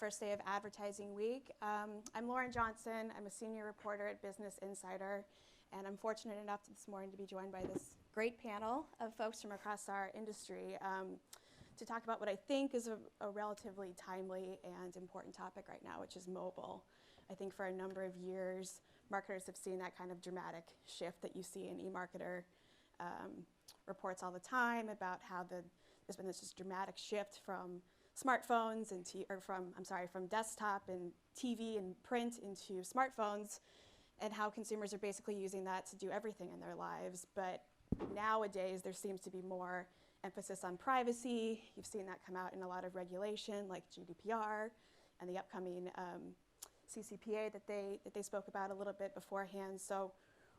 first day of Advertising Week. I'm Lauren Johnson. I'm a senior reporter at Business Insider, and I'm fortunate enough this morning to be joined by this great panel of folks from across our industry to talk about what I think is a relatively timely and important topic right now, which is mobile. I think for a number of years, marketers have seen that kind of dramatic shift that you see in eMarketer reports all the time about how there's been this just dramatic shift from smartphones and from desktop and TV and print into smartphones, and how consumers are basically using that to do everything in their lives. But nowadays, there seems to be more emphasis on privacy. You've seen that come out in a lot of regulation, like GDPR and the upcoming CCPA that they spoke about a little bit beforehand. So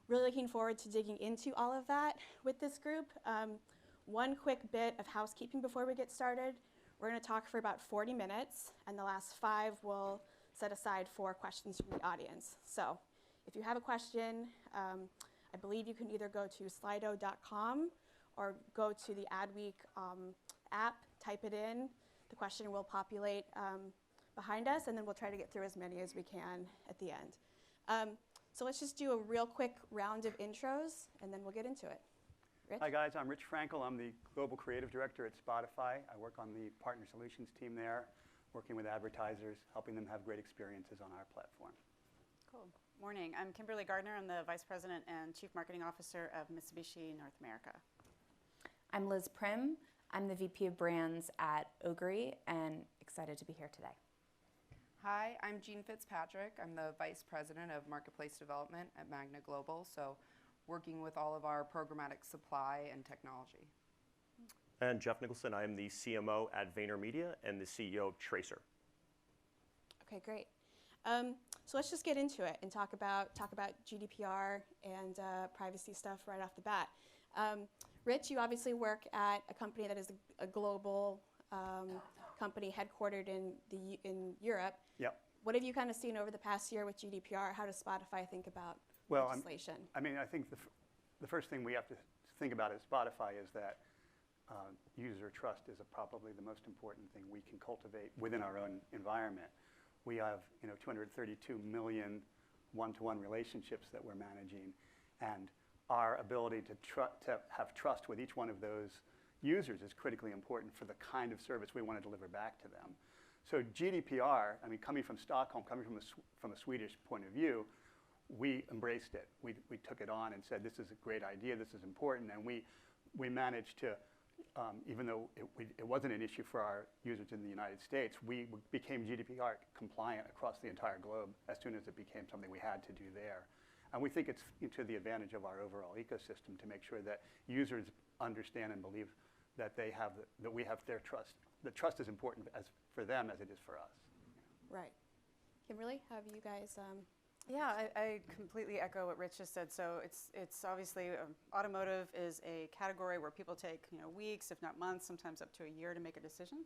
really looking forward to digging into all of that with this group. One quick bit of housekeeping before we get started. We're going to talk for about 40 minutes, and the last 5 we'll set aside for questions from the audience. So if you have a question, I believe you can either go to slido.com or go to the Adweek app, type it in. The question will populate behind us, and then we'll try to get through as many as we can at the end. So let's just do a real quick round of intros, and then we'll get into it. Rich? Hi guys, I'm Rich Frankel. I'm the Global Creative Director at Spotify. I work on the Partner Solutions team there, working with advertisers, helping them have great experiences on our platform. Cool. Morning. I'm Kimberly Gardner. I'm the Vice President and Chief Marketing Officer of Mitsubishi North America. I'm Liz Prim. I'm the VP of Brands at Ogre, and excited to be here today. Hi, I'm Jean Fitzpatrick. I'm the Vice President of Marketplace Development at Magna Global, so working with all of our programmatic supply and technology. And Jeff Nicholson, I am the CMO at VaynerMedia and the CEO of Tracer. Okay, great. So let's just get into it and talk about GDPR and privacy stuff right off the bat. Rich, you obviously work at a company that is a global company headquartered in Europe. Yep. What have you kind of seen over the past year with GDPR? How does Spotify think about legislation? I think the first thing we have to think about at Spotify is that user trust is probably the most important thing we can cultivate within our own environment. We have 232 million one-to-one relationships that we're managing, and our ability to have trust with each one of those users is critically important for the kind of service we want to deliver back to them. So GDPR, coming from Stockholm, coming from a Swedish point of view, we embraced it. We took it on and said, this is a great idea, this is important, and we managed to, even though it wasn't an issue for our users in the United States, we became GDPR compliant across the entire globe as soon as it became something we had to do there. And we think it's to the advantage of our overall ecosystem to make sure that users understand and believe that that we have their trust. The trust is important for them as it is for us. Right. Kimberly, have you guys? Yeah, I completely echo what Rich just said. So it's obviously automotive is a category where people take weeks, if not months, sometimes up to a year to make a decision.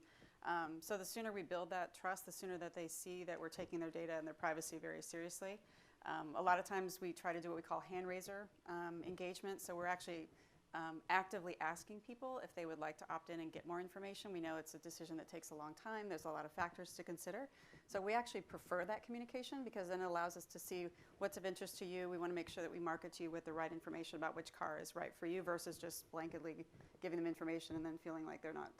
So the sooner we build that trust, the sooner that they see that we're taking their data and their privacy very seriously. A lot of times we try to do what we call hand raiser engagement. So we're actually actively asking people if they would like to opt in and get more information. We know it's a decision that takes a long time. There's a lot of factors to consider. So we actually prefer that communication because then it allows us to see what's of interest to you. We want to make sure that we market to you with the right information about which car is right for you versus just blanketly giving them information and then feeling like they're not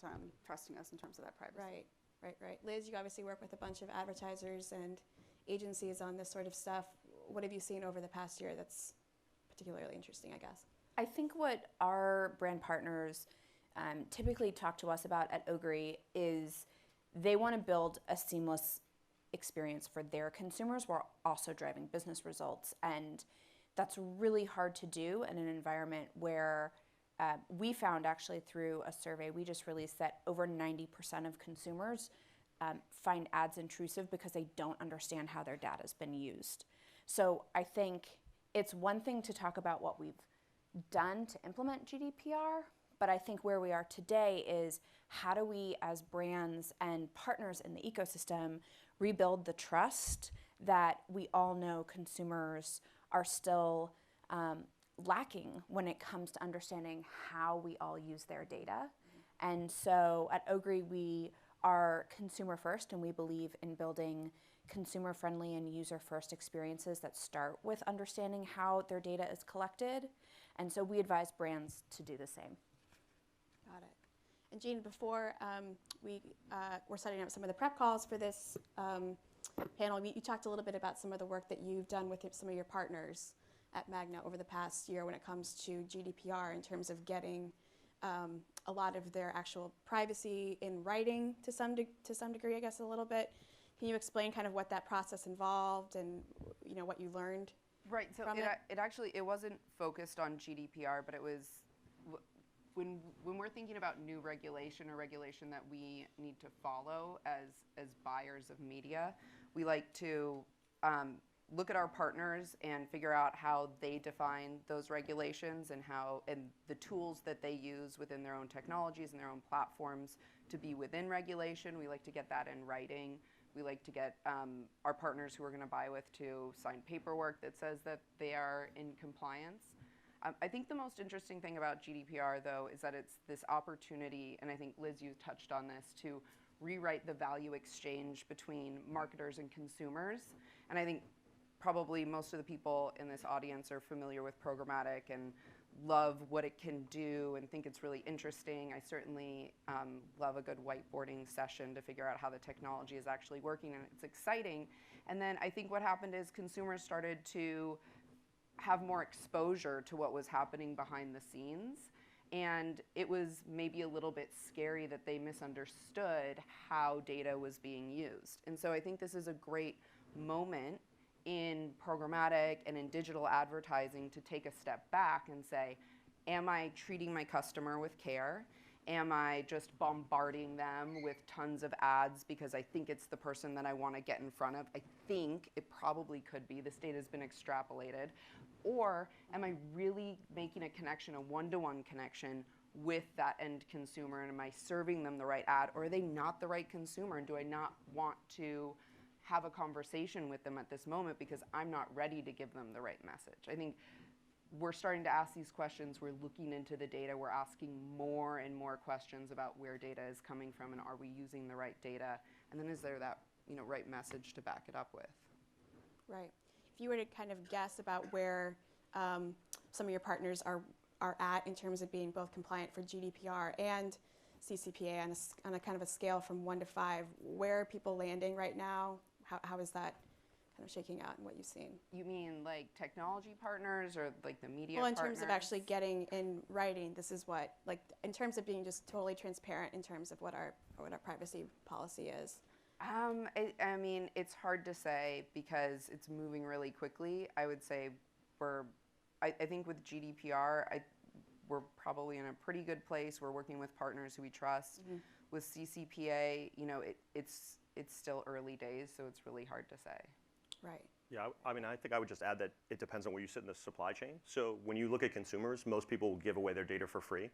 trusting us in terms of that privacy. Right. Liz, you obviously work with a bunch of advertisers and agencies on this sort of stuff. What have you seen over the past year that's particularly interesting, I guess? I think what our brand partners typically talk to us about at Ogre is they want to build a seamless experience for their consumers while also driving business results. And that's really hard to do in an environment where we found actually through a survey we just released that over 90% of consumers find ads intrusive because they don't understand how their data has been used. So I think it's one thing to talk about what we've done to implement GDPR, but I think where we are today is how do we as brands and partners in the ecosystem rebuild the trust that we all know consumers are still lacking when it comes to understanding how we all use their data. And so at Ogre, we are consumer first, and we believe in building consumer friendly and user first experiences that start with understanding how their data is collected. And so we advise brands to do the same. Got it. And Jean, before we were setting up some of the prep calls for this panel, you talked a little bit about some of the work that you've done with some of your partners at Magna over the past year when it comes to GDPR in terms of getting a lot of their actual privacy in writing to some degree, I guess, a little bit. Can you explain kind of what that process involved and what you learned? Right. So from it actually wasn't focused on GDPR, but it was when we're thinking about new regulation or regulation that we need to follow as buyers of media, we like to look at our partners and figure out how they define those regulations and the tools that they use within their own technologies and their own platforms to be within regulation. We like to get that in writing. We like to get our partners who we're going to buy with to sign paperwork that says that they are in compliance. I think the most interesting thing about GDPR, though, is that it's this opportunity, and I think, Liz, you touched on this, to rewrite the value exchange between marketers and consumers. And I think probably most of the people in this audience are familiar with programmatic and love what it can do and think it's really interesting. I certainly love a good whiteboarding session to figure out how the technology is actually working, and it's exciting. And then I think what happened is consumers started to have more exposure to what was happening behind the scenes. And it was maybe a little bit scary that they misunderstood how data was being used. And so I think this is a great moment in programmatic and in digital advertising to take a step back and say, am I treating my customer with care? Am I just bombarding them with tons of ads because I think it's the person that I want to get in front of? I think it probably could be. This data has been extrapolated. Or am I really making a connection, a one-to-one connection with that end consumer? And am I serving them the right ad? Or are they not the right consumer? And do I not want to have a conversation with them at this moment because I'm not ready to give them the right message? I think we're starting to ask these questions. We're looking into the data. We're asking more and more questions about where data is coming from and are we using the right data? And then is there that right message to back it up with? Right. If you were to kind of guess about where some of your partners are at in terms of being both compliant for GDPR and CCPA on a kind of a scale from 1 to 5, where are people landing right now? How is that kind of shaking out in what you've seen? You mean like technology partners or like the media Well, in partners? terms of actually getting in writing, this is what, like in terms of being just totally transparent in terms of what our privacy policy is. I mean, it's hard to say because it's moving really quickly. I would say I think with GDPR, we're probably in a pretty good place. We're working with partners who we trust. Mm-hmm. With CCPA, it's still early days, so it's really hard to say. Right. Yeah, I mean, I think I would just add that it depends on where you sit in the supply chain. So when you look at consumers, most people will give away their data for free.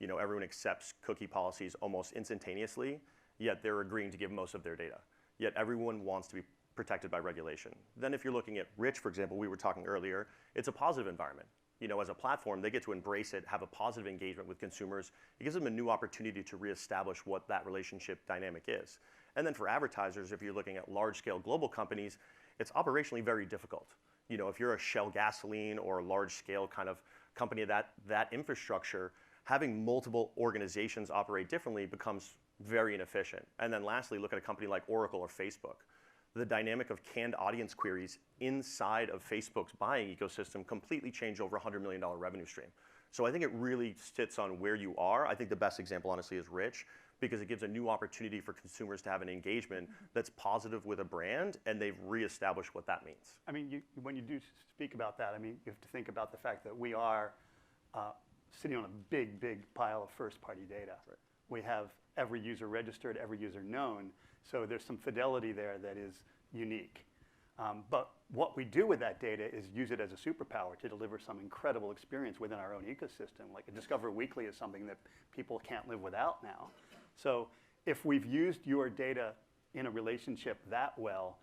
Everyone accepts cookie policies almost instantaneously, yet they're agreeing to give most of their data. Yet everyone wants to be protected by regulation. Then if you're looking at Rich, for example, we were talking earlier, it's a positive environment. As a platform, they get to embrace it, have a positive engagement with consumers. It gives them a new opportunity to reestablish what that relationship dynamic is. And then for advertisers, if you're looking at large-scale global companies, it's operationally very difficult. If you're a Shell Gasoline or a large-scale kind of company, that infrastructure, having multiple organizations operate differently becomes very inefficient. And then lastly, look at a company like Oracle or Facebook. The dynamic of canned audience queries inside of Facebook's buying ecosystem completely changed over $100 million revenue stream. So I think it really sits on where you are. I think the best example, honestly, is Rich, because it gives a new opportunity for consumers to have an engagement that's positive with a brand, and they've reestablished what that means. I mean, when you do speak about that, I mean, you have to think about the fact that we are sitting on a big, big pile of first-party data. Right. We have every user registered, every user known, so there's some fidelity there that is unique. But what we do with that data is use it as a superpower to deliver some incredible experience within our own ecosystem. Like Discover Weekly is something that people can't live without now. So if we've used your data in a relationship that well,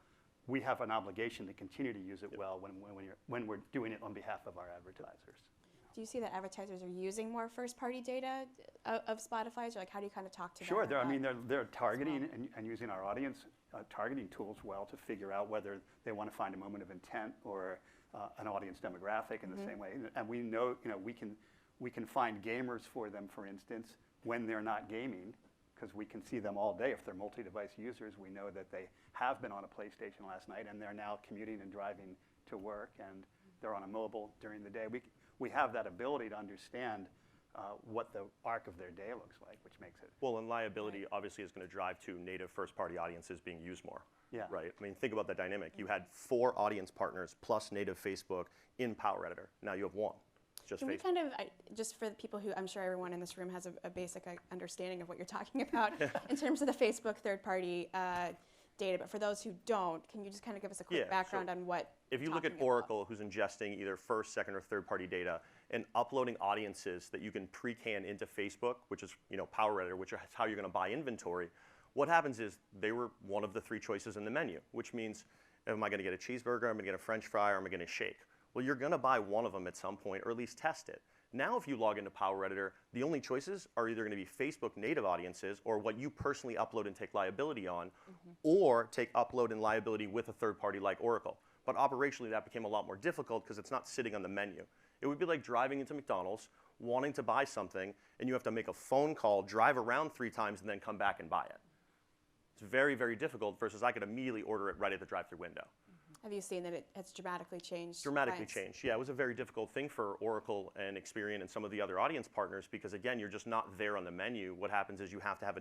we have an obligation to continue to use it well when we're doing it on behalf of our advertisers. do you see that advertisers are using more first-party data of Spotify's, or like how do you kind of talk to them? Sure, I about- mean, they're targeting and using our audience targeting tools well to figure out whether they want to find a moment of intent or an audience demographic in the same way. And we know, we can find gamers for them, for instance, when they're not gaming, because we can see them all day. If they're multi-device users, we know that they have been on a PlayStation last night and they're now commuting and driving to work, and they're on a mobile during the day. We have that ability to understand what the arc of their day looks like, which makes it. Well, and liability obviously is going to drive to native first-party audiences being used more. Yeah. Right. I mean, think about that dynamic. You had 4 audience partners plus native Facebook in Power Editor. Now you have 1. Just Can we Facebook. kind of, just for the people who, I'm sure everyone in this room has a basic understanding of what you're talking about in terms of the Facebook third-party data, but for those who don't, can you just kind of give us a quick Yeah, background so on what If you you're look at talking about? Oracle, who's ingesting either first, second, or third-party data and uploading audiences that you can pre-can into Facebook, which is Power Editor, which is how you're going to buy inventory, what happens is they were one of the 3 choices in the menu, which means, am I going to get a cheeseburger, am I going to get a French fry, or am I going to shake? Well, you're going to buy one of them at some point, or at least test it. Now, if you log into Power Editor, the only choices are either going to be Facebook native audiences or what you personally upload and take liability on, or take upload and liability with a third party like Oracle. But operationally, that became a lot more difficult because it's not sitting on the menu. It would be like driving into McDonald's, wanting to buy something, and you have to make a phone call, drive around 3 times, and then come back and buy it. It's very, very difficult versus I could immediately order it right at the drive-through window. Have you seen that it has dramatically changed? Dramatically clients? changed. Yeah, it was a very difficult thing for Oracle and Experian and some of the other audience partners because, again, you're just not there on the menu. What happens is you have to have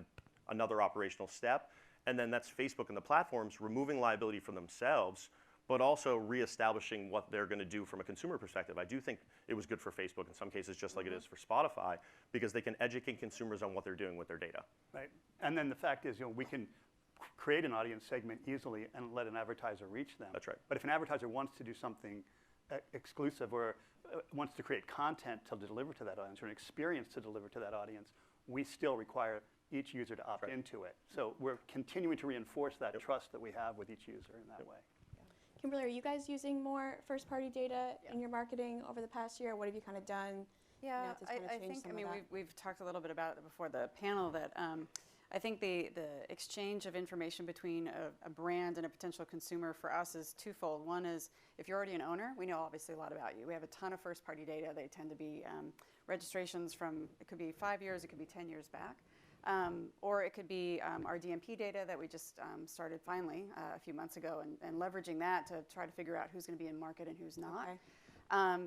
another operational step, and then that's Facebook and the platforms removing liability from themselves, but also reestablishing what they're going to do from a consumer perspective. I do think it was good for Facebook in some cases, just like it is for Spotify, because they can educate consumers on what they're doing with their data. Right. And then the fact is, we can create an audience segment easily and let an advertiser reach them. That's right. But if an advertiser wants to do something exclusive or wants to create content to deliver to that audience or an experience to deliver to that audience, we still require each user to opt Right. into it. So we're continuing to reinforce that trust that we have with each user in that way. Kimberly, are you guys using more first-party data in your marketing over the past year? What have you kind of done? Yeah, to kind of I change think, some I of mean, that? we've talked a little bit about it before the panel that I think the exchange of information between a brand and a potential consumer for us is twofold. One is if you're already an owner, we know obviously a lot about you. We have a ton of first-party data. They tend to be registrations from, it could be 5 years, it could be 10 years back. Or it could be our DMP data that we just started finally a few months ago and leveraging that to try to figure out who's going to be in market and who's not. Okay.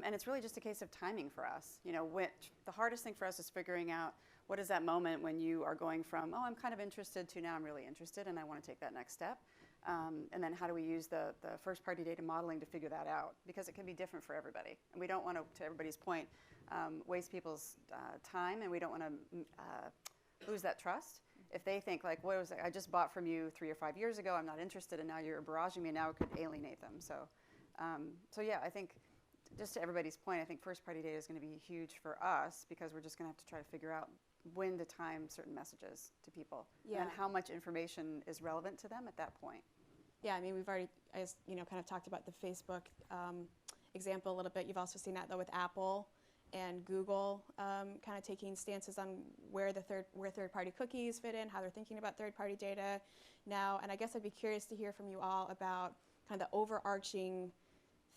And it's really just a case of timing for us. The hardest thing for us is figuring out what is that moment when you are going from, oh, I'm kind of interested to now I'm really interested and I want to take that next step. And then how do we use the first party data modeling to figure that out? Because it can be different for everybody. And we don't want to everybody's point, waste people's time, and we don't want to lose that trust. If they think like, what was it? I just bought from you 3 or 5 years ago, I'm not interested, and now you're barraging me, now it could alienate them. So yeah, I think just to everybody's point, I think first party data is going to be huge for us because we're just going to have to try to figure out when to time certain messages to people Yeah. and how much information is relevant to them at that point. Yeah, I mean, we've already, kind of talked about the Facebook example a little bit. You've also seen that though with Apple and Google, kind of taking stances on where third-party cookies fit in, how they're thinking about third-party data now. And I guess I'd be curious to hear from you all about kind of the overarching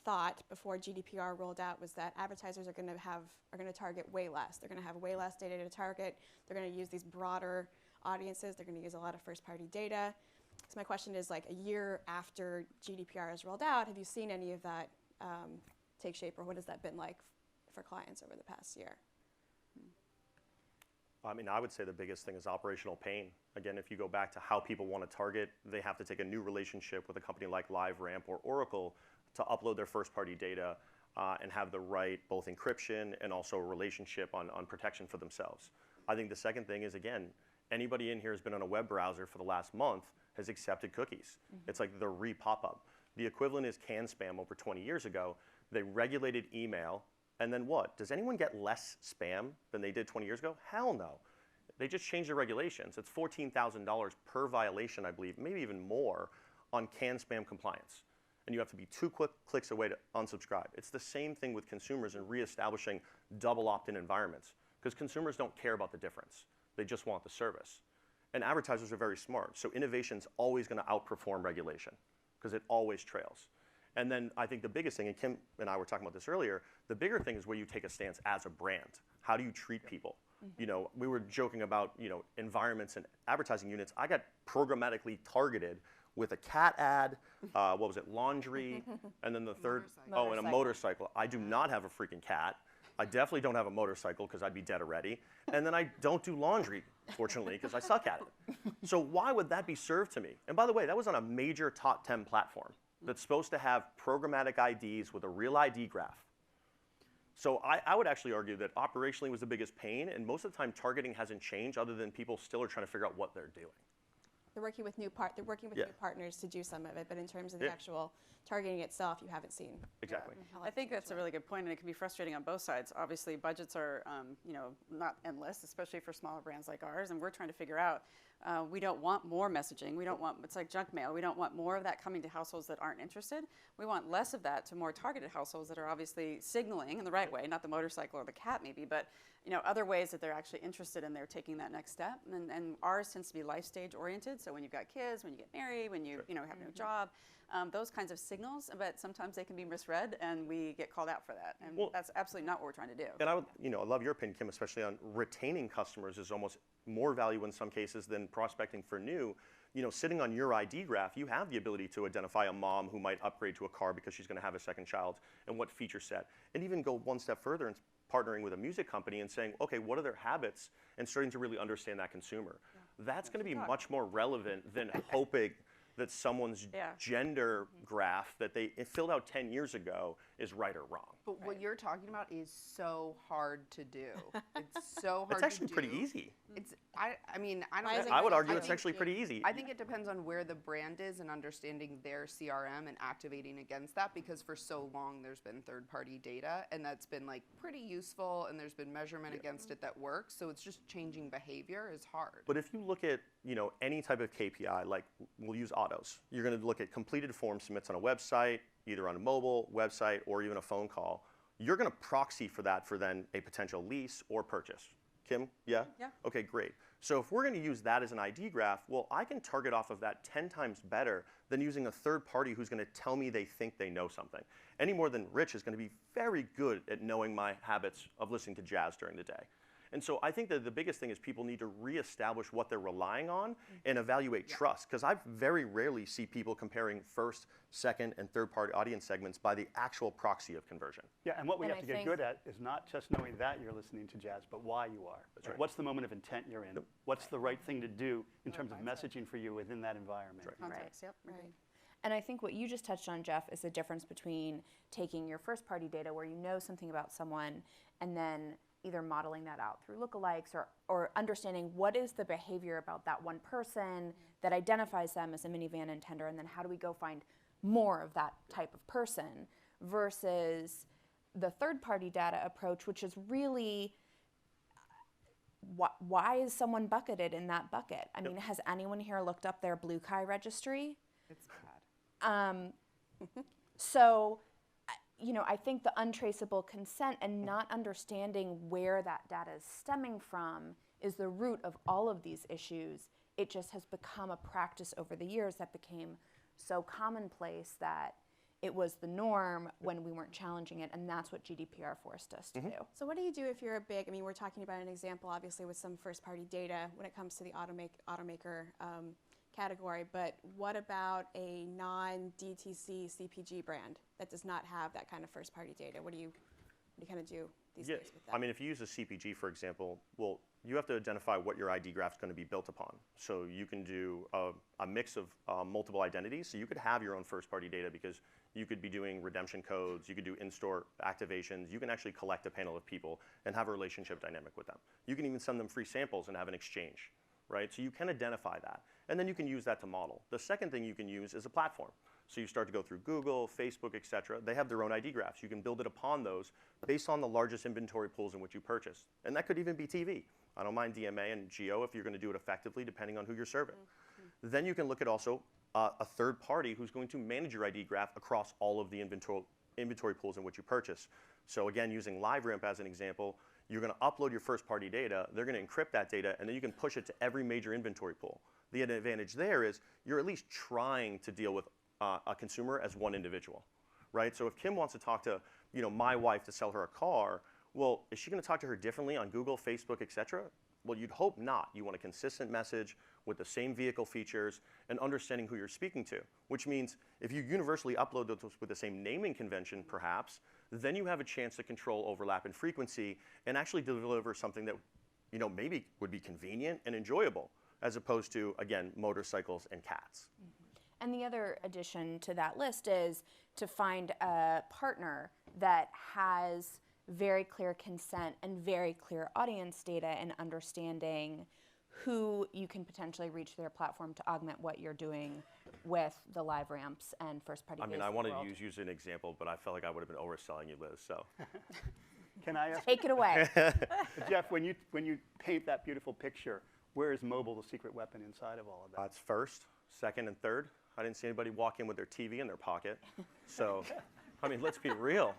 thought before GDPR rolled out was that advertisers are going to target way less. They're going to have way less data to target. They're going to use these broader audiences. They're going to use a lot of first-party data. So my question is, like, a year after GDPR has rolled out, have you seen any of that take shape, or what has that been like for clients over the past year? I mean, I would say the biggest thing is operational pain. Again, if you go back to how people want to target, they have to take a new relationship with a company like LiveRamp or Oracle to upload their first-party data and have the right both encryption and also a relationship on protection for themselves. I think the second thing is, again, anybody in here has been on a web browser for the last month has accepted cookies. It's like the re-pop-up. The equivalent is CAN-SPAM over 20 years ago. They regulated email, and then what? Does anyone get less spam than they did 20 years ago? Hell no. They just changed the regulations. It's $14,000 per violation, I believe, maybe even more, on CAN-SPAM compliance. and you have to be 2 clicks away to unsubscribe. It's the same thing with consumers and reestablishing double opt-in environments, because consumers don't care about the difference. They just want the service. And advertisers are very smart, so innovation's always going to outperform regulation, because it always trails. And then I think the biggest thing, and Kim and I were talking about this earlier, the bigger thing is where you take a stance as a brand. How do you treat people? You know, we were joking about, you know, environments and advertising units. I got programmatically targeted with a cat ad, what was it, laundry, and then the third, and a motorcycle. I do not have a freaking cat. I definitely don't have a motorcycle because I'd be dead already. And then I don't do laundry, fortunately, because I suck at it. So why would that be served to me? And by the way, that was on a major top 10 platform that's supposed to have programmatic IDs with a real ID graph. So I would actually argue that operationally was the biggest pain, and most of the time targeting hasn't changed other than people still are trying to figure out what they're doing. They're working with new partners to do some of it, but in terms of the actual targeting itself, you haven't seen. Exactly. I think that's a really good point, and it can be frustrating on both sides. Obviously, budgets are, you know, not endless, especially for smaller brands like ours, and we're trying to figure out. We don't want more messaging. We don't want, it's like junk mail. We don't want more of that coming to households that aren't interested. We want less of that to more targeted households that are obviously signaling in the right way, not the motorcycle or the cat maybe, but you know, other ways that they're actually interested and they're taking that next step. And ours tends to be life stage oriented. So when you've got kids, when you get married, when you, you know, have a new job, those kinds of signals, but sometimes they can be misread and we get called out for that. And that's absolutely not what we're trying to do. And I would, you know, I love your opinion, Kim, especially on retaining customers is almost more value in some cases than prospecting for new. You know, sitting on your ID graph, you have the ability to identify a mom who might upgrade to a car because she's going to have a second child and what feature set. And even go one step further and partnering with a music company and saying, okay, what are their habits? And starting to really understand that consumer. Yeah. That's going to be much more relevant than hoping that someone's gender graph that they filled out 10 years ago is right or wrong. But what you're talking about is so hard to do. It's so hard to do. It's actually pretty easy. It's, I mean, I don't know. I would argue it's actually pretty easy. I think it depends on where the brand is and understanding their CRM and activating against that, because for so long there's been third-party data and that's been like pretty useful and there's been measurement against it that works. So it's just changing behavior is hard. But if you look at, you know, any type of KPI, like we'll use autos, you're going to look at completed form submits on a website, either on a mobile website or even a phone call. You're going to proxy for that for then a potential lease or purchase. Kim, yeah? Yeah. Okay, great. So if we're going to use that as an ID graph, well, I can target off of that 10 times better than using a third party who's going to tell me they think they know something. Any more than Rich is going to be very good at knowing my habits of listening to jazz during the day. And so I think that the biggest thing is people need to reestablish what they're relying on and evaluate trust. Because I very rarely see people comparing first, second, and third-party audience segments by the actual proxy of conversion. Yeah, and what we have to get good at is not just knowing that you're listening to jazz, but why you are. That's right. What's the moment of intent you're in? What's the right thing to do in terms of messaging for you within that environment? Context, yep. Right. And I think what you just touched on, Jeff, is the difference between taking your first-party data where you know something about someone and then either modeling that out through lookalikes or understanding what is the behavior about that one person that identifies them as a minivan intender, and then how do we go find more of that type of person, versus the third-party data approach, which is really why is someone bucketed in that bucket? I mean, has anyone here looked up their Blue Kai registry? It's bad. So, you know, I think the untraceable consent and not understanding where that data is stemming from is the root of all of these issues. It just has become a practice over the years that became so commonplace that it was the norm when we weren't challenging it, and that's what GDPR forced us to do. So what do you do if you're a big, I mean, we're talking about an example, obviously, with some first-party data when it comes to the automaker category, but what about a non-DTC CPG brand that does not have that kind of first-party data? What do you kind of do these days with that? I mean, if you use a CPG, for example, well, you have to identify what your ID graph is going to be built upon. So you can do a mix of multiple identities. So you could have your own first-party data because you could be doing redemption codes, you could do in-store activations, you can actually collect a panel of people and have a relationship dynamic with them. You can even send them free samples and have an exchange, right? So you can identify that, and then you can use that to model. The second thing you can use is a platform. So you start to go through Google, Facebook, et cetera. They have their own ID graphs. You can build it upon those based on the largest inventory pools in which you purchase. And that could even be TV. I don't mind DMA and Geo if you're going to do it effectively, depending on who you're serving. then you can look at also a third party who's going to manage your ID graph across all of the inventory pools in which you purchase. So again, using LiveRamp as an example, you're going to upload your first party data, they're going to encrypt that data, and then you can push it to every major inventory pool. The advantage there is you're at least trying to deal with a consumer as one individual, right? So if Kim wants to talk to my wife to sell her a car, well, is she going to talk to her differently on Google, Facebook, et cetera? Well, you'd hope not. You want a consistent message with the same vehicle features and understanding who you're speaking to, which means if you universally upload those with the same naming convention, perhaps, then you have a chance to control overlap and frequency and actually deliver something that maybe would be convenient and enjoyable, as opposed to, again, motorcycles and cats. And the other addition to that list is to find a partner that has very clear consent and very clear audience data and understanding who you can potentially reach their platform to augment what you're doing with the LiveRamps and first-party I mean, data I of the wanted world. to use you as an example, but I felt like I would have been overselling you, Liz. So, Can I ask, Take it away. Jeff, when you paint that beautiful picture, where is mobile the secret weapon inside of all of that? it's first, second, and third. I didn't see anybody walk in with their TV in their pocket. So, I mean, let's be real.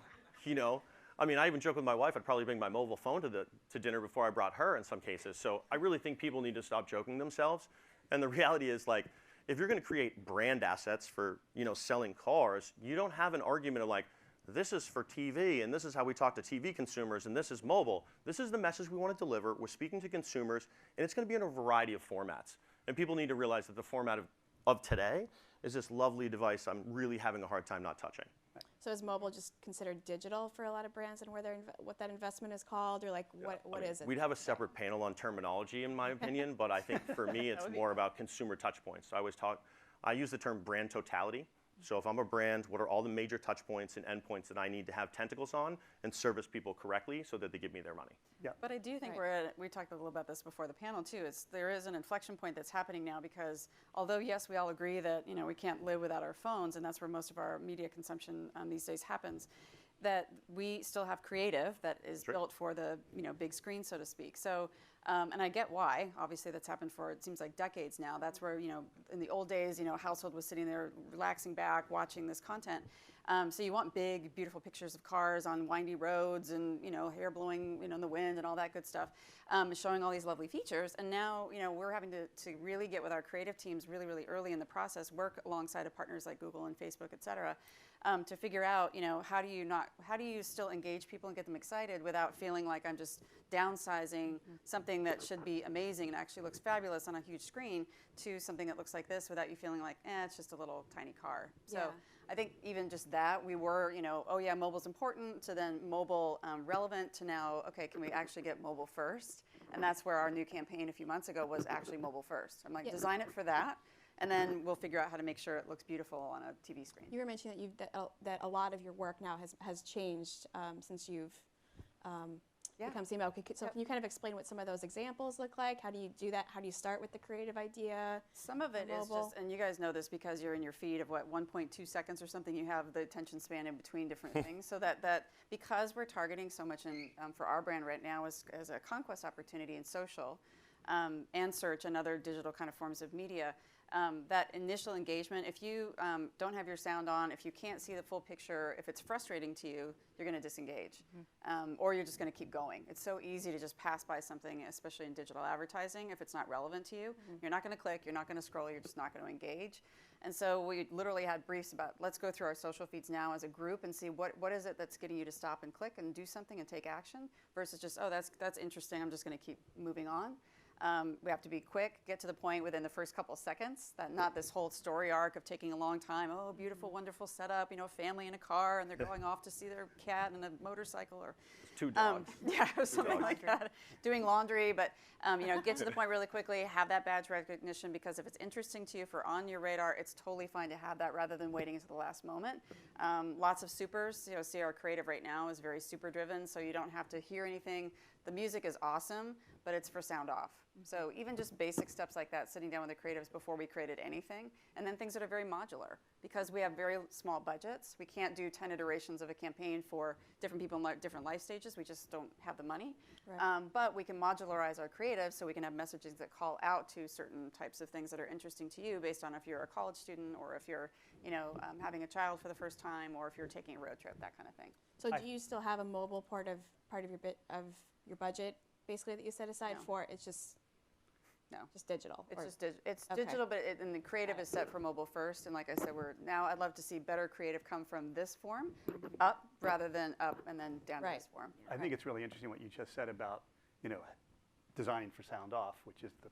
I mean, I even joke with my wife, I'd probably bring my mobile phone to dinner before I brought her in some cases. So I really think people need to stop joking themselves. And the reality is, like, if you're going to create brand assets for, selling cars, you don't have an argument of like, this is for TV, and this is how we talk to TV consumers, and this is mobile. This is the message we want to deliver. We're speaking to consumers, and it's going to be in a variety of formats. And people need to realize that the format of today is this lovely device I'm really having a hard time not touching. So is mobile just considered digital for a lot of brands, and what that investment is called, or like what is it? We'd have a separate panel on terminology, in my opinion, but I think for me, it's more about consumer touch points. I use the term brand totality. So if I'm a brand, what are all the major touch points and endpoints that I need to have tentacles on and service people correctly so that they give me their money? But I do think we talked a little about this before the panel too. There is an inflection point that's happening now because although yes, we all agree that we can't live without our phones, and that's where most of our media consumption these days happens, that we still have creative that is built for the big screen, so to speak. So. And I get why. Obviously, that's happened for, it seems like, decades now. That's where, in the old days, a household was sitting there relaxing back, watching this content. So you want big, beautiful pictures of cars on windy roads and, hair blowing, in the wind and all that good stuff, showing all these lovely features. And now, we're having to really get with our creative teams really, really early in the process, work alongside of partners like Google and Facebook, et cetera, to figure out, how do you still engage people and get them excited without feeling like I'm just downsizing something that should be amazing and actually looks fabulous on a huge screen to something that looks like this without you feeling like, it's just a little tiny car. So Yeah. I think even just that, we were, oh yeah, mobile's important, to then mobile relevant, to now, okay, can we actually get mobile first? And that's where our new campaign a few months ago was actually mobile first. I'm like, design it for that, and then we'll figure out how to make sure it looks beautiful on a TV screen. You were mentioning that a lot of your work now has changed since you've become CMO. So can you kind of explain what some of those examples look like? How do you do that? How do you start with the creative idea? Some of it is mobile? just, and you guys know this because you're in your feed of 1.2 seconds or something, you have the attention span in between different things. So that because we're targeting so much for our brand right now as a conquest opportunity in social and search and other digital kind of forms of media, that initial engagement, if you don't have your sound on, if you can't see the full picture, if it's frustrating to you, you're going to disengage. Or you're just going to keep going. It's so easy to just pass by something, especially in digital advertising, if it's not relevant to you. You're not going to click, you're not going to scroll, you're just not going to engage. And so we literally had briefs about, let's go through our social feeds now as a group and see what is it that's getting you to stop and click and do something and take action, versus just, that's interesting, I'm just going to keep moving on. We have to be quick, get to the point within the first couple seconds, not this whole story arc of taking a long time. Oh, beautiful, wonderful setup, family in a car, and they're going off to see their cat and a motorcycle, or Two dogs. something like that. Doing laundry, but get to the point really quickly. Have that badge recognition, because if it's interesting to you, if we're on your radar, it's totally fine to have that rather than waiting until the last moment. Lots of supers. See, our creative right now is very super driven, so you don't have to hear anything. The music is awesome, but it's for sound off. So even just basic steps like that, sitting down with the creatives before we created anything, and then things that are very modular. Because we have very small budgets, we can't do 10 iterations of a campaign for different people in different life stages. We just don't have the money. Right. But we can modularize our creative so we can have messages that call out to certain types of things that are interesting to you based on if you're a college student or if you're having a child for the first time or if you're taking a road trip, that kind of thing. So do you still have a mobile part of your budget basically that you set aside No. for? It's just No. just digital. It's or- just it's Okay. digital, but and the creative is set for mobile first. And like I said, I'd love to see better creative come from this form up rather than up and then down to Right. this form. I think it's really interesting what you just said about, designing for sound off, which is the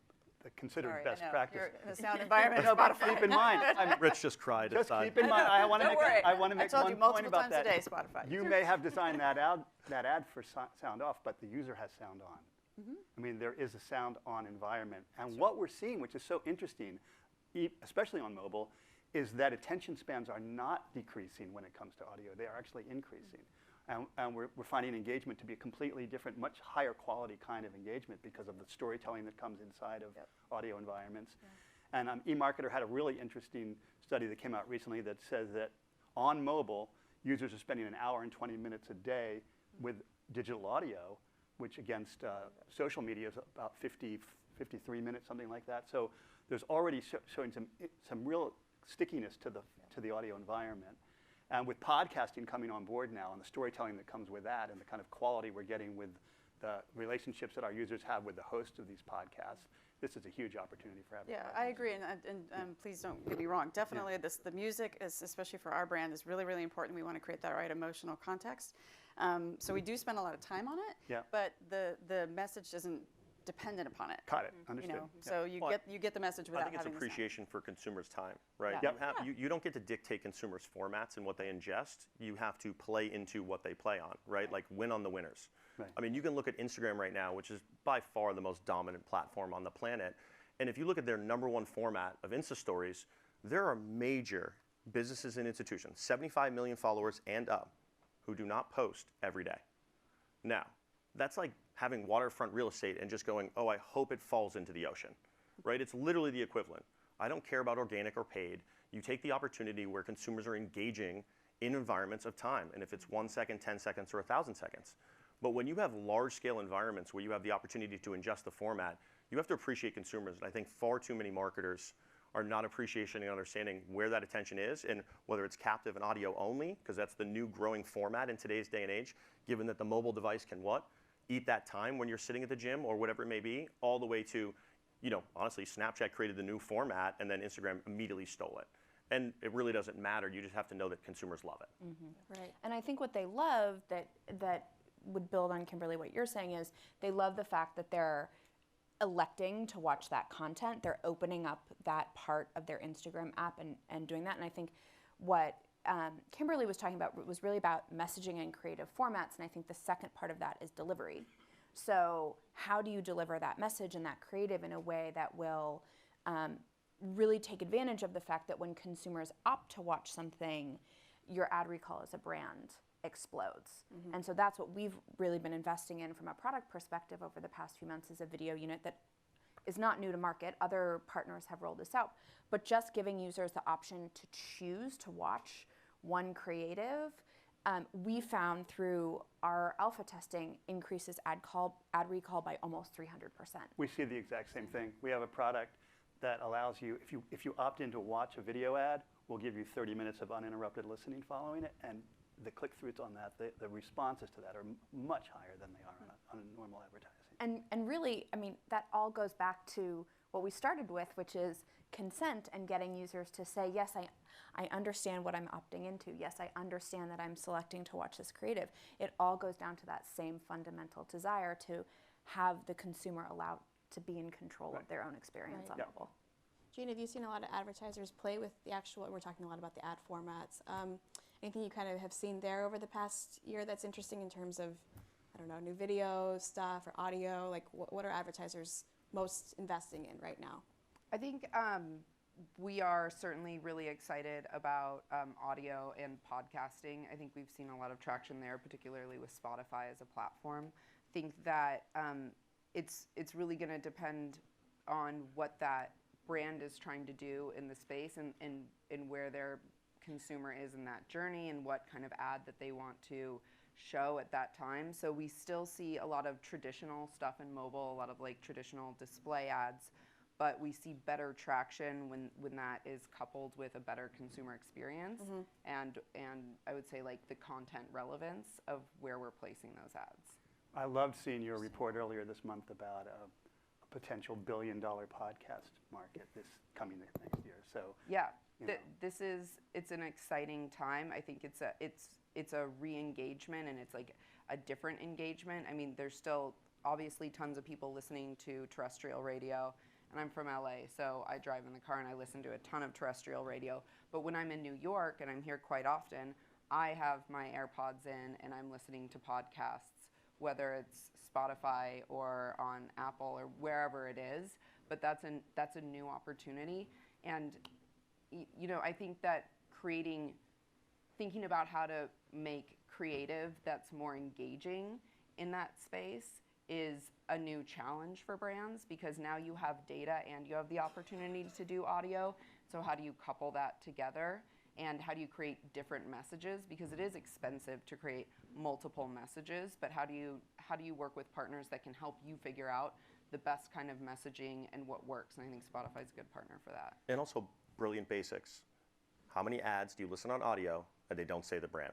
considered Sorry, best I know. practice. You're in the sound environment, no Spotify. Keep in mind, Rich just cried. just inside. keep in mind, I want to Don't make, worry. I want to I make told one you point multiple about times that. a day, Spotify. You may have designed that ad for sound off, but the user has sound on. I mean, there is a sound on environment. And what we're seeing, which is so interesting, especially on mobile, is that attention spans are not decreasing when it comes to audio. They are actually increasing. And we're finding engagement to be a completely different, much higher quality kind of engagement because of the storytelling that comes inside of audio environments. And eMarketer had a really interesting study that came out recently that says that on mobile, users are spending an hour and 20 minutes a day with digital audio, which against social media is about 53 minutes, something like that. So there's already showing some real stickiness to the audio environment. And with podcasting coming on board now and the storytelling that comes with that and the kind of quality we're getting with the relationships that our users have with the host of these podcasts, this is a huge opportunity for advertisers. Yeah, I agree, and please don't get me wrong. Definitely, the music is, especially for our brand, is really, really important. We want to create that right emotional context. So we do spend a lot of time on it. Yeah. But the message isn't dependent upon it. Got it, understood. Yeah. So you get the message without I think it's having the sound. appreciation for consumers' time, right? Yeah. You don't get to dictate consumers' formats and what they ingest. You have to play into what they play on, right? Like win on the winners. Right. I mean, you can look at Instagram right now, which is by far the most dominant platform on the planet. And if you look at their #1 format of Insta Stories, there are major businesses and institutions, 75 million followers and up, who do not post every day. Now, that's like having waterfront real estate and just going, oh, I hope it falls into the ocean, right? It's literally the equivalent. I don't care about organic or paid. You take the opportunity where consumers are engaging in environments of time, and if it's 1 second, 10 seconds, or 1,000 seconds. But when you have large-scale environments where you have the opportunity to ingest the format, you have to appreciate consumers. And I think far too many marketers are not appreciating and understanding where that attention is and whether it's captive and audio only, because that's the new growing format in today's day and age, given that the mobile device can eat that time when you're sitting at the gym or whatever it may be, all the way to, honestly, Snapchat created the new format and then Instagram immediately stole it. And it really doesn't matter. You just have to know that consumers love it. Right. And I think what they love that would build on, Kimberly, what you're saying is they love the fact that they're electing to watch that content. They're opening up that part of their Instagram app and doing that. And I think what Kimberly was talking about was really about messaging and creative formats. And I think the second part of that is delivery. So how do you deliver that message and that creative in a way that will really take advantage of the fact that when consumers opt to watch something, your ad recall as a brand explodes. And so that's what we've really been investing in from a product perspective over the past few months, is a video unit that is not new to market. Other partners have rolled this out, but just giving users the option to choose to watch one creative, we found through our alpha testing increases ad recall by almost 300%. We see the exact same thing. We have a product that allows you, if you opt in to watch a video ad, we'll give you 30 minutes of uninterrupted listening following it, and the click-throughs on that, the responses to that are much higher than they are on normal advertising. And really, I mean, that all goes back to what we started with, which is consent and getting users to say, yes, I understand what I'm opting into. Yes, I understand that I'm selecting to watch this creative. It all goes down to that same fundamental desire to have the consumer allowed to be in control of their own experience on mobile. Jean, have you seen a lot of advertisers play with the actual, we're talking a lot about the ad formats. Anything you kind of have seen there over the past year that's interesting in terms of, I don't know, new video stuff or audio? Like what are advertisers most investing in right now? I think we are certainly really excited about audio and podcasting. I think we've seen a lot of traction there, particularly with Spotify as a platform. I think that it's really going to depend on what that brand is trying to do in the space and where their consumer is in that journey and what kind of ad that they want to show at that time. So we still see a lot of traditional stuff in mobile, a lot of like traditional display ads, but we see better traction when that is coupled with a better consumer experience and I would say like the content relevance of where we're placing those ads. I loved seeing your report earlier this month about a potential billion-dollar podcast market this coming next year. So Yeah, you know. it's an exciting time. I think it's a re-engagement and it's like a different engagement. I mean, there's still obviously tons of people listening to terrestrial radio, and I'm from LA, so I drive in the car and I listen to a ton of terrestrial radio. But when I'm in New York and I'm here quite often, I have my AirPods in and I'm listening to podcasts, whether it's Spotify or on Apple or wherever it is. But that's a new opportunity, and you know, I think that thinking about how to make creative that's more engaging in that space is a new challenge for brands, because now you have data and you have the opportunity to do audio. So how do you couple that together, and how do you create different messages? Because it is expensive to create multiple messages, but how do you work with partners that can help you figure out the best kind of messaging and what works? And I think Spotify's a good partner for that. And also brilliant basics. How many ads do you listen on audio and they don't say the brand?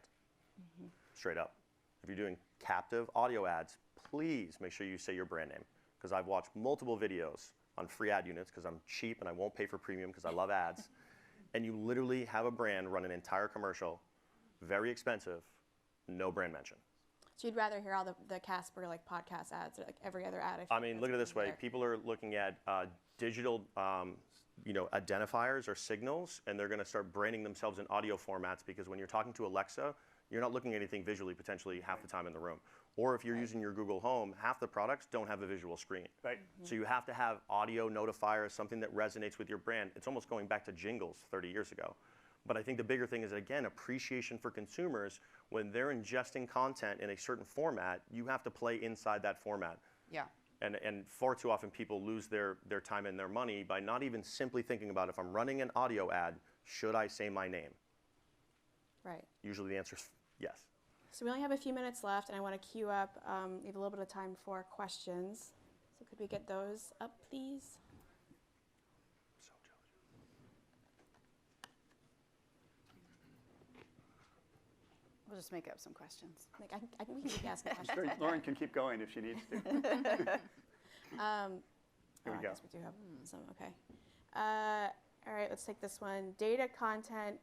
Straight up. If you're doing captive audio ads, please make sure you say your brand name. Because I've watched multiple videos on free ad units because I'm cheap and I won't pay for premium because I love ads. And you literally have a brand run an entire commercial, very expensive, no brand mention. So you'd rather hear all the Casper like podcast ads or like every other ad? I mean, look at it this way. People are looking at digital identifiers or signals, and they're going to start branding themselves in audio formats, because when you're talking to Alexa, you're not looking at anything visually potentially half the time in the room. Or if you're using your Google Home, half the products don't have a visual screen. Right. So you have to have audio notifiers, something that resonates with your brand. It's almost going back to jingles 30 years ago. But I think the bigger thing is, again, appreciation for consumers. When they're ingesting content in a certain format, you have to play inside that format. Yeah. And far too often people lose their time and their money by not even simply thinking about, if I'm running an audio ad, should I say my name? Right. Usually the answer is yes. So we only have a few minutes left, and I want to queue up. We have a little bit of time for questions. So could we get those up, please? So jealous. We'll just make up some questions. Like we can keep asking I'm questions. sure Lauren can keep going if she needs to. Here we I go. guess we do have some. Okay. All right. Let's take this one. Data content.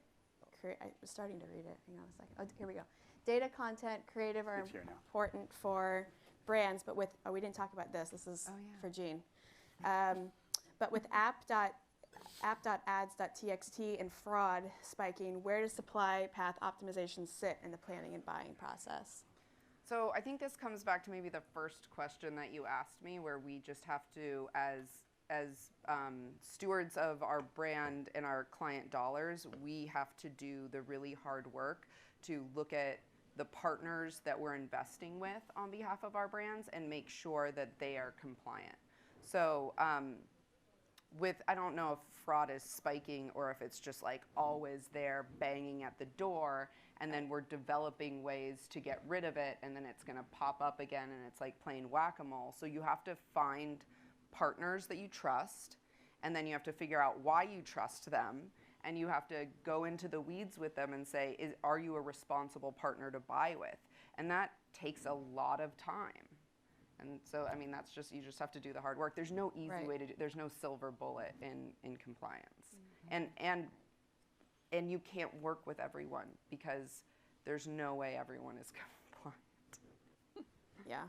I was starting to read it. Hang on a second. Oh, here we go. Data content, creative are It's here now. important for brands, but with we didn't talk about this. This is for Jean. But with app.ads.txt and fraud spiking, where does supply path optimization sit in the planning and buying process? So I think this comes back to maybe the first question that you asked me, where we just have to, as stewards of our brand and our client dollars, we have to do the really hard work to look at the partners that we're investing with on behalf of our brands and make sure that they are compliant. So I don't know if fraud is spiking or if it's just like always there banging at the door, and then we're developing ways to get rid of it, and then it's going to pop up again, and it's like playing whack-a-mole. So you have to find partners that you trust, and then you have to figure out why you trust them, and you have to go into the weeds with them and say, are you a responsible partner to buy with? And that takes a lot of time. And so, I mean, you just have to do the hard work. There's no easy way to do, there's no silver bullet in compliance. And you can't work with everyone, because there's no way everyone is compliant. Yeah.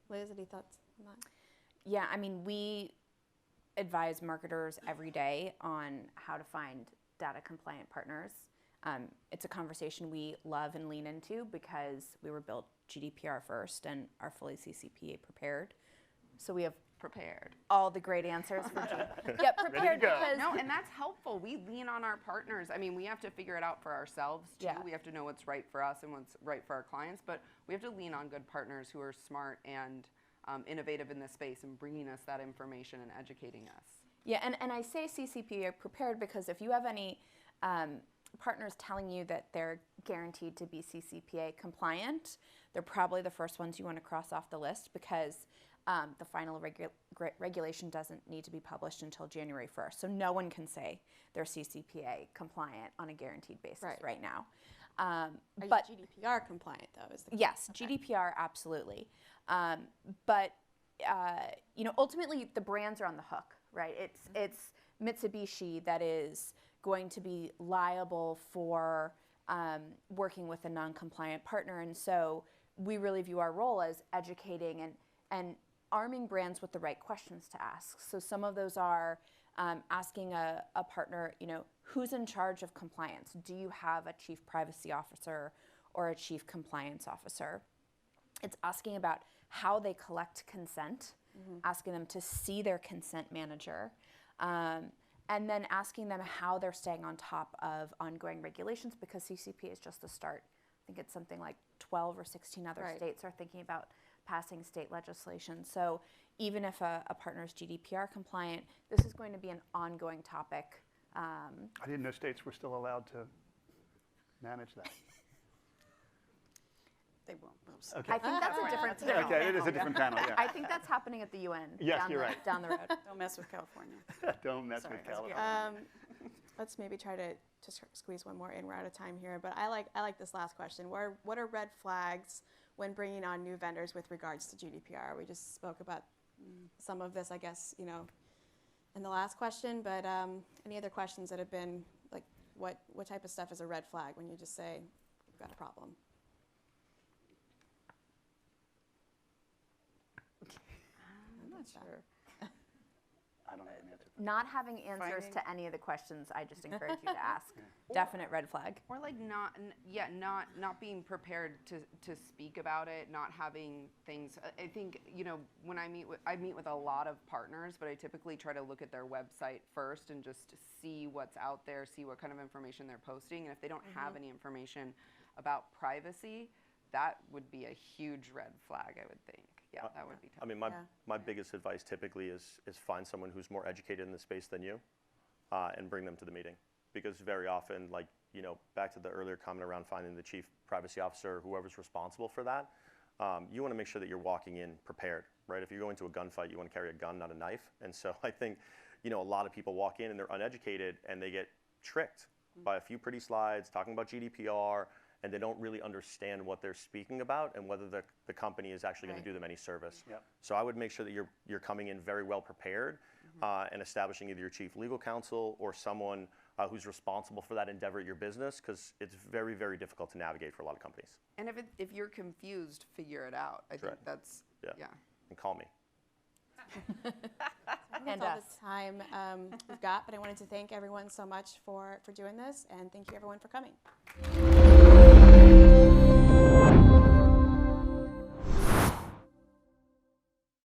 Liz, any thoughts on that? Yeah, I mean, we advise marketers every day on how to find data compliant partners. It's a conversation we love and lean into because we were built GDPR first and are fully CCPA prepared. So we have all the great answers for Jean. Yeah, prepared because No, and that's helpful. We lean on our partners. I mean, we have to figure it out for ourselves too. Yeah. We have to know what's right for us and what's right for our clients, but we have to lean on good partners who are smart and innovative in this space and bringing us that information and educating us. Yeah, and I say CCPA prepared because if you have any partners telling you that they're guaranteed to be CCPA compliant, they're probably the first ones you want to cross off the list because the final regulation doesn't need to be published until January 1st. So no one can say they're CCPA compliant on a guaranteed basis right now. Are but you GDPR compliant, though? Is the yes, okay. GDPR, absolutely. But ultimately the brands are on the hook, right? It's Mitsubishi that is going to be liable for working with a non-compliant partner, and so we really view our role as educating and arming brands with the right questions to ask. So some of those are asking a partner, who's in charge of compliance? Do you have a chief privacy officer or a chief compliance officer? It's asking about how they collect consent, asking them to see their consent manager, and then asking them how they're staying on top of ongoing regulations, because CCP is just the start. I think it's something like 12 or 16 other states are thinking about passing state legislation. So even if a partner is GDPR compliant, this is going to be an ongoing topic. I didn't know states were still allowed to manage that. They won't. Okay. I think that's a different panel. Okay, it is a different panel, yeah. I think that's happening at the UN Yes, you're right. down the road. Don't mess with California. Don't mess Sorry, with that's California. Let's maybe try to squeeze one more in. We're out of time here, but I like this last question. What are red flags when bringing on new vendors with regards to GDPR? We just spoke about some of this, I guess, in the last question, but any other questions that have been, like, what type of stuff is a red flag when you just say, we've got a problem? I'm not sure. I don't have an answer. Not having answers Finding- to any of the questions, I just encourage you to ask. Definite red flag. Or like not being prepared to speak about it, not having things. I think when I meet with a lot of partners, but I typically try to look at their website first and just see what's out there, see what kind of information they're posting, and if they don't have any information about privacy, that would be a huge red flag, I would think. Yeah, that would be tough. I mean, my biggest advice typically is find someone who's more educated in the space than you, and bring them to the meeting. Because very often, back to the earlier comment around finding the chief privacy officer, whoever's responsible for that, you want to make sure that you're walking in prepared, right? If you're going to a gunfight, you want to carry a gun, not a knife. And so I think, a lot of people walk in and they're uneducated and they get tricked by a few pretty slides talking about GDPR, and they don't really understand what they're speaking about and whether the company is actually going to do them any service. Yep. So I would make sure that you're coming in very well prepared, and establishing either your chief legal counsel or someone who's responsible for that endeavor at your business, because it's very, very difficult to navigate for a lot of companies. And if you're confused, figure it out. I think right. that's yeah. And call me. And all the time we've got, but I wanted to thank everyone so much for doing this, and thank you everyone for coming.